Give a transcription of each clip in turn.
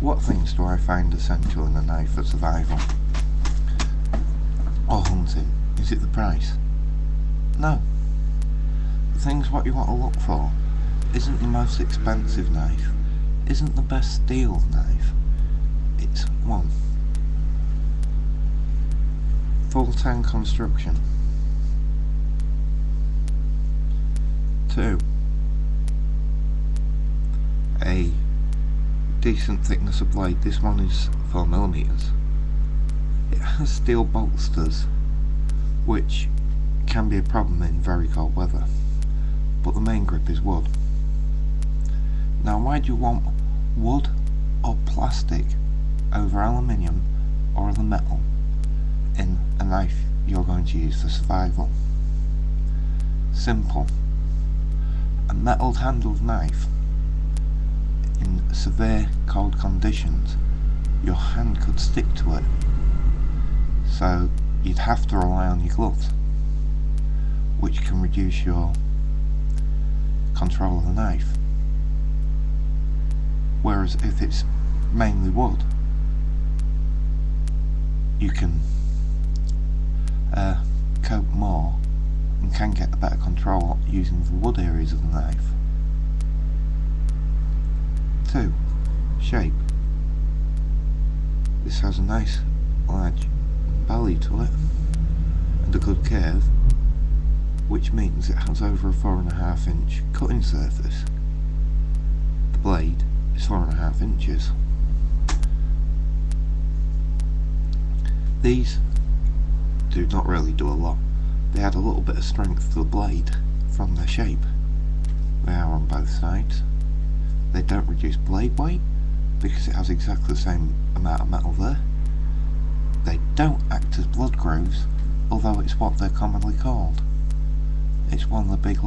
What things do I find essential in a knife for survival or hunting? Is it the price? No. The things what you want to look for isn't the most expensive knife, isn't the best steel knife. It's 1. Full tang construction. 2. A decent thickness of blade. This one is 4mm. It has steel bolsters, which can be a problem in very cold weather, but the main grip is wood. Now, why do you want wood or plastic over aluminium or other metal in a knife you're going to use for survival? Simple. A metal handled knife in severe cold conditions, your hand could stick to it, so you'd have to rely on your gloves, which can reduce your control of the knife. Whereas if it's mainly wood, you can cope more and can get a better control using the wood areas of the knife. 2. Shape. This has a nice large belly to it and a good curve, which means it has over a 4.5 inch cutting surface. The blade is 4.5 inches. These do not really do a lot. They add a little bit of strength to the blade from their shape. They are on both sides. They don't reduce blade weight because it has exactly the same amount of metal there. They don't act as blood grooves, although it's what they're commonly called. It's one of the big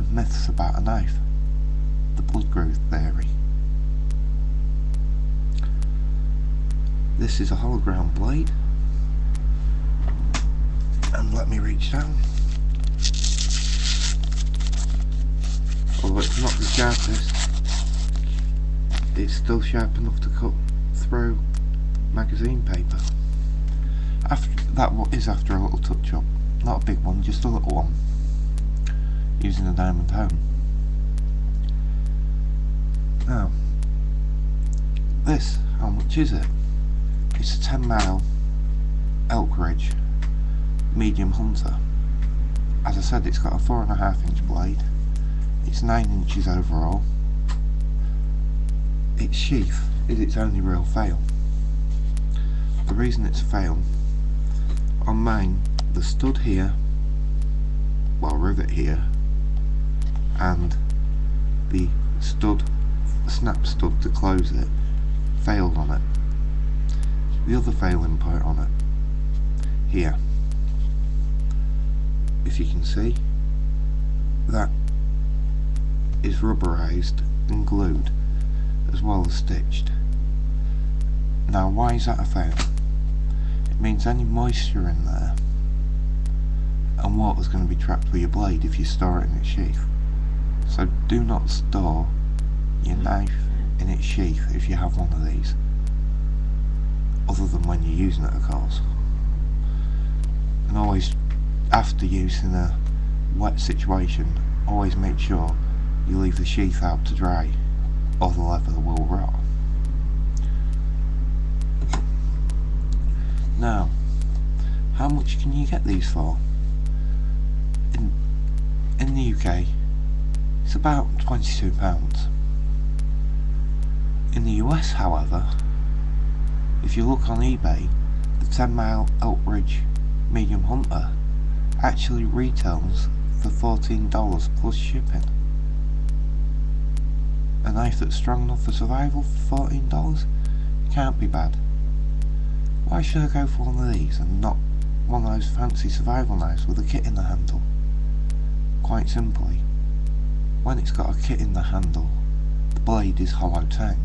myths about a knife, the blood groove theory. This is a hollow ground blade, and let me reach down. Although it's not the sharpest, it's still sharp enough to cut through magazine paper. After a little touch up, not a big one, just a little one, using a diamond hone. Now, this, how much is it? It's a 10mm elk ridge medium hunter. As I said, it's got a 4.5 inch blade. It's 9 inches overall. Its sheath is its only real fail. The reason it's a fail, on mine, the stud here, well, rivet here, and the snap stud to close it, failed on it. The other failing point on it, here, if you can see, that is rubberized and glued, as well as stitched. Now, why is that a fail? It means any moisture in there and water's going to be trapped with your blade if you store it in its sheath. So do not store your knife in its sheath if you have one of these, other than when you're using it, of course. And always, after use in a wet situation, always make sure you leave the sheath out to dry, or the leather will rot. Now, how much can you get these for? In the UK, it's about £22. In the US, however, if you look on eBay, the 10mm elk ridge medium hunter actually retails for $14 plus shipping. A knife that's strong enough for survival for $14 can't be bad. Why should I go for one of these and not one of those fancy survival knives with a kit in the handle? Quite simply, when it's got a kit in the handle, the blade is hollow tang.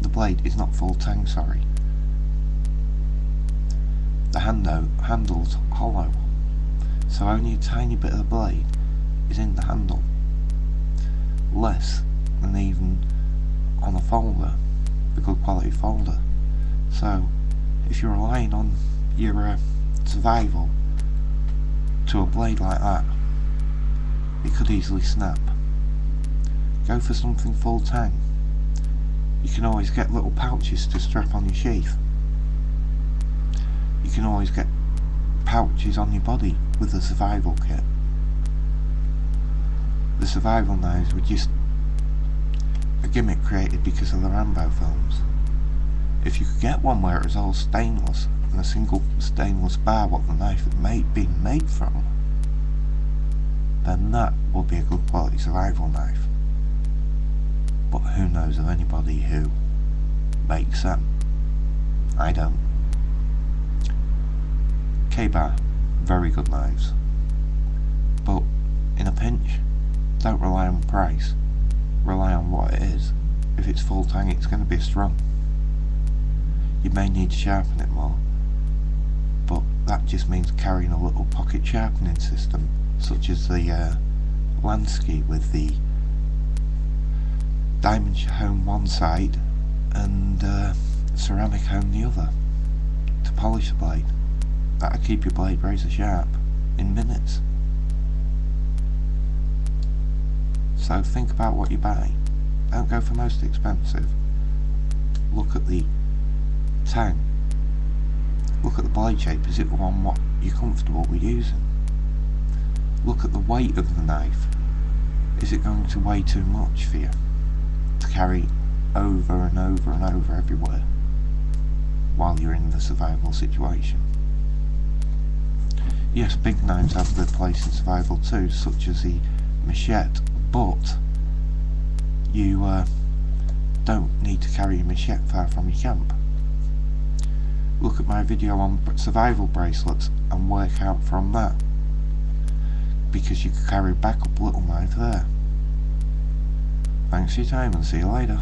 The blade is not full tang, sorry. The handle's hollow, so only a tiny bit of the blade is in the handle, less than even on a folder. a good quality folder. So if you're relying on your survival to a blade like that, it could easily snap. Go for something full tang. You can always get little pouches to strap on your sheath. You can always get pouches on your body with the survival kit. The survival knives were just a gimmick created because of the Rambo films. If you could get one where it was all stainless and a single stainless bar what the knife had been made from, then that would be a good quality survival knife. But who knows of anybody who makes them? I don't. K-Bar, very good knives. But in a pinch, don't rely on price. Rely on what it is. If it's full tang, it's going to be strong. You may need to sharpen it more, but that just means carrying a little pocket sharpening system, such as the Lansky with the diamond hone one side and ceramic hone the other to polish the blade. That'll keep your blade razor sharp in minutes. So think about what you buy. Don't go for most expensive. Look at the tang. Look at the blade shape. Is it the one what you're comfortable with using? Look at the weight of the knife. Is it going to weigh too much for you to carry over and over and over everywhere while you're in the survival situation? Yes, big knives have their place in survival too, such as the machete, but you don't need to carry your machete far from your camp. Look at my video on survival bracelets and work out from that, because you could carry a backup little knife there. Thanks for your time and see you later.